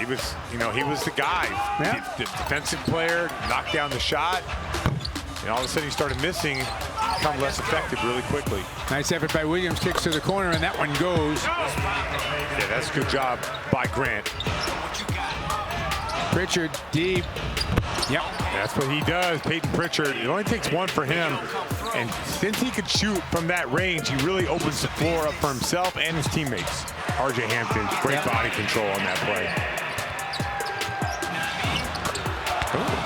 He was, he was the guy. Yeah. The defensive player, knocked down the shot, and all of a sudden he started missing, become less effective really quickly. Nice effort by Williams, kicks to the corner, and that one goes. Yeah, that's a good job by Grant. Pritchard deep. Yep. That's what he does, Peyton Pritchard. It only takes one for him. And since he could shoot from that range, he really opens the floor up for himself and his teammates. R.J. Hampton, great body control on that play.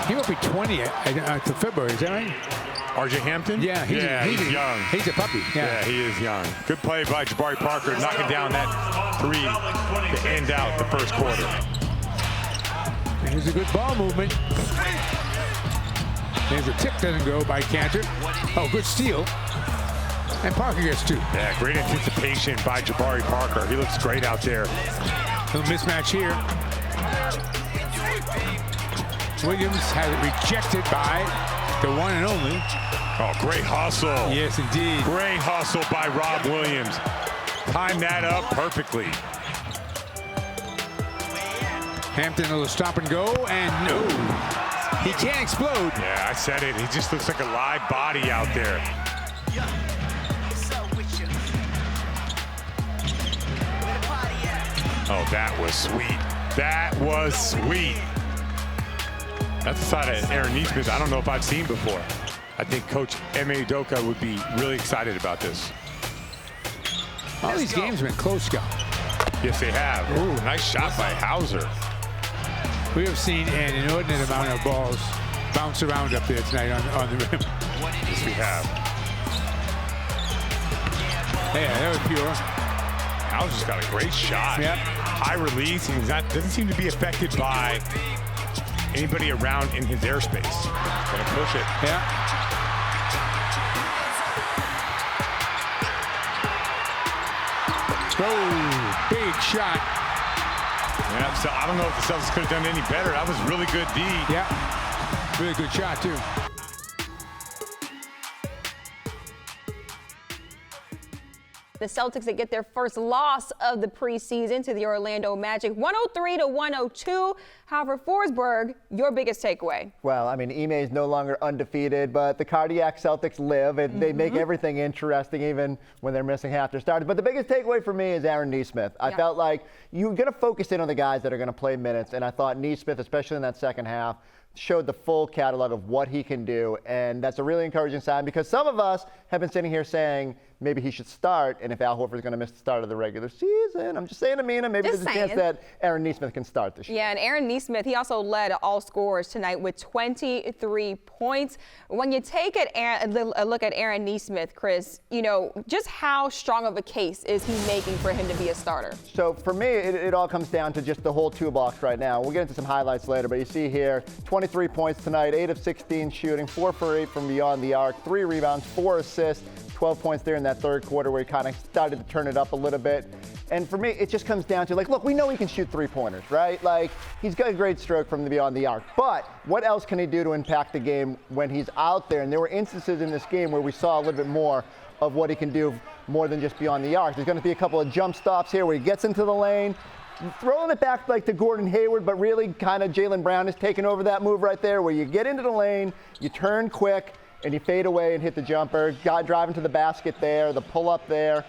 He will be 20 to February, is that right? R.J. Hampton? Yeah, he's young. He's a puppy. Yeah, he is young. Good play by Jabari Parker, knocking down that three to end out the first quarter. Here's a good ball movement. There's a tip, doesn't go by Cantor. Oh, good steal. And Parker gets two. Yeah, great anticipation by Jabari Parker. He looks great out there. Little mismatch here. Williams has it rejected by the one and only. Oh, great hustle. Yes, indeed. Great hustle by Rob Williams. Timed that up perfectly. Hampton, a little stop and go, and no. He can't explode. Yeah, I said it. He just looks like a live body out there. Oh, that was sweet. That was sweet. That's the side of Aaron Nesmith I don't know if I've seen before. I think Coach Ime Udoka would be really excited about this. All these games have been close, Scott. Yes, they have. Ooh, nice shot by Hauser. We have seen an inordinate amount of balls bounce around up there tonight on the rim. Yes, we have. Yeah, that was pure. Hauser's got a great shot. Yep. High release, and doesn't seem to be affected by anybody around in his airspace. Gonna push it. Yeah. Oh, big shot. Yeah, so I don't know if the Celtics could have done any better. That was really good D. Yeah, really good shot, too. The Celtics that get their first loss of the preseason to the Orlando Magic, 103-102. However, Forsberg, your biggest takeaway? Well, I mean, Ime is no longer undefeated, but the cardiac Celtics live, and they make everything interesting, even when they're missing half their starters. But the biggest takeaway for me is Aaron Nesmith. I felt like you're going to focus in on the guys that are going to play minutes, and I thought Nesmith, especially in that second half, showed the full catalog of what he can do, and that's a really encouraging sign because some of us have been sitting here saying maybe he should start, and if Al Horford's going to miss the start of the regular season, I'm just saying, Amina, maybe there's a chance that Aaron Nesmith can start this year. Yeah, and Aaron Nesmith, he also led all scorers tonight with 23 points. When you take a look at Aaron Nesmith, Chris, just how strong of a case is he making for him to be a starter? So for me, it all comes down to just the whole toolbox right now. We'll get into some highlights later, but you see here, 23 points tonight, 8 of 16 shooting, 4 for 8 from beyond the arc, 3 rebounds, 4 assists, 12 points there in that third quarter where he kind of started to turn it up a little bit. And for me, it just comes down to, look, we know he can shoot three-pointers, right? He's got a great stroke from the beyond the arc. But what else can he do to impact the game when he's out there? And there were instances in this game where we saw a little bit more of what he can do more than just beyond the arc. There's going to be a couple of jump stops here where he gets into the lane, throwing it back to Gordon Hayward, but really kind of Jaylen Brown is taking over that move right there where you get into the lane, you turn quick, and you fade away and hit the jumper. Guy driving to the basket there, the pull-up there.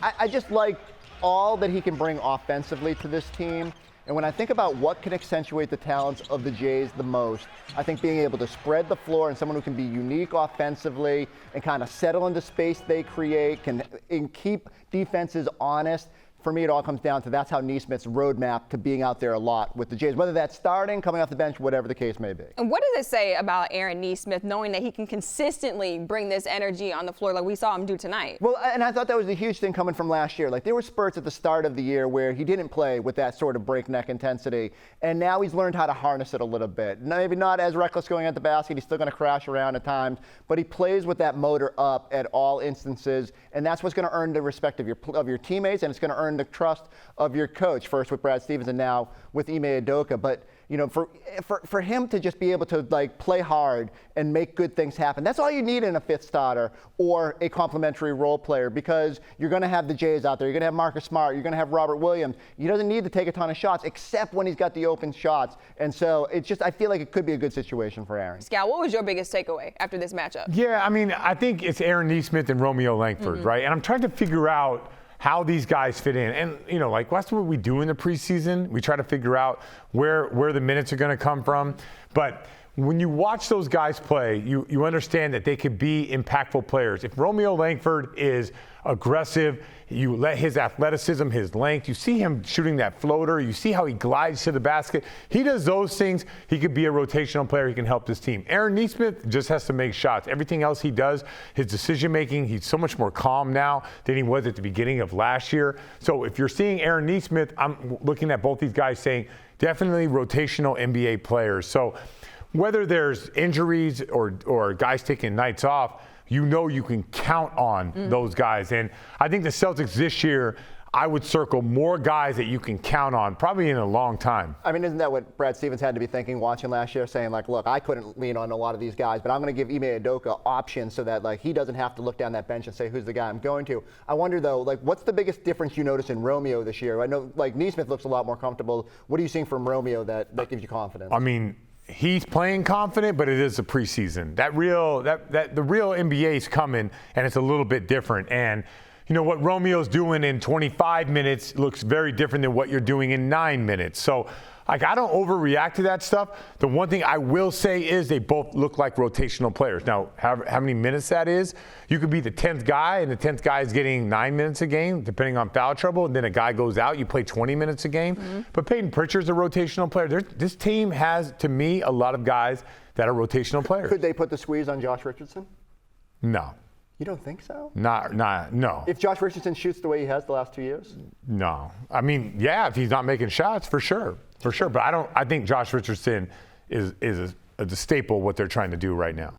I just like all that he can bring offensively to this team. And when I think about what can accentuate the talents of the Jays the most, I think being able to spread the floor and someone who can be unique offensively and kind of settle into space they create, and keep defenses honest. For me, it all comes down to that's how Nesmith's roadmap to being out there a lot with the Jays, whether that's starting, coming off the bench, whatever the case may be. And what does it say about Aaron Nesmith knowing that he can consistently bring this energy on the floor like we saw him do tonight? Well, and I thought that was a huge thing coming from last year. There were spurts at the start of the year where he didn't play with that sort of breakneck intensity, and now he's learned how to harness it a little bit. Maybe not as reckless going at the basket. He's still going to crash around at times, but he plays with that motor up at all instances, and that's what's going to earn the respect of your teammates, and it's going to earn the trust of your coach, first with Brad Stevens and now with Ime Udoka. But, for him to just be able to like play hard and make good things happen. That's all you need in a fifth starter or a complementary role player, because you're going to have the Jays out there. You're going to have Marcus Smart. You're going to have Robert Williams. He doesn't need to take a ton of shots except when he's got the open shots. And so I feel like it could be a good situation for Aaron. Scal, what was your biggest takeaway after this matchup? Yeah, I mean, I think it's Aaron Nesmith and Romeo Langford, right? And I'm trying to figure out how these guys fit in. And, that's what we do in the preseason. We try to figure out where the minutes are going to come from. But when you watch those guys play, you understand that they could be impactful players. If Romeo Langford is aggressive, you let his athleticism, his length, you see him shooting that floater, you see how he glides to the basket. He does those things, he could be a rotational player, he can help this team. Aaron Nesmith just has to make shots. Everything else he does, his decision making, he's so much more calm now than he was at the beginning of last year. So if you're seeing Aaron Nesmith, I'm looking at both these guys saying definitely rotational NBA players. So whether there's injuries or guys taking nights off, you can count on those guys. And I think the Celtics this year, I would circle more guys that you can count on probably in a long time. I mean, isn't that what Brad Stevens had to be thinking watching last year, saying like, look, I couldn't lean on a lot of these guys, but I'm going to give Ime Udoka options so that like he doesn't have to look down that bench and say, who's the guy I'm going to. I wonder though, like what's the biggest difference you notice in Romeo this year? I know like Nesmith looks a lot more comfortable. What are you seeing from Romeo that gives you confidence? I mean, he's playing confident, but it is a preseason. The real NBA is coming, and it's a little bit different. And what Romeo's doing in 25 minutes looks very different than what you're doing in 9 minutes. So, I don't overreact to that stuff. The one thing I will say is they both look like rotational players. Now, how many minutes that is, you could be the 10th guy, and the 10th guy is getting 9 minutes a game, depending on foul trouble, and then a guy goes out, you play 20 minutes a game. But Peyton Pritchard's a rotational player. This team has, to me, a lot of guys that are rotational players. Could they put the squeeze on Josh Richardson? No. You don't think so? No. If Josh Richardson shoots the way he has the last 2 years? No. I mean, yeah, if he's not making shots, for sure. But I think Josh Richardson is a staple of what they're trying to do right now.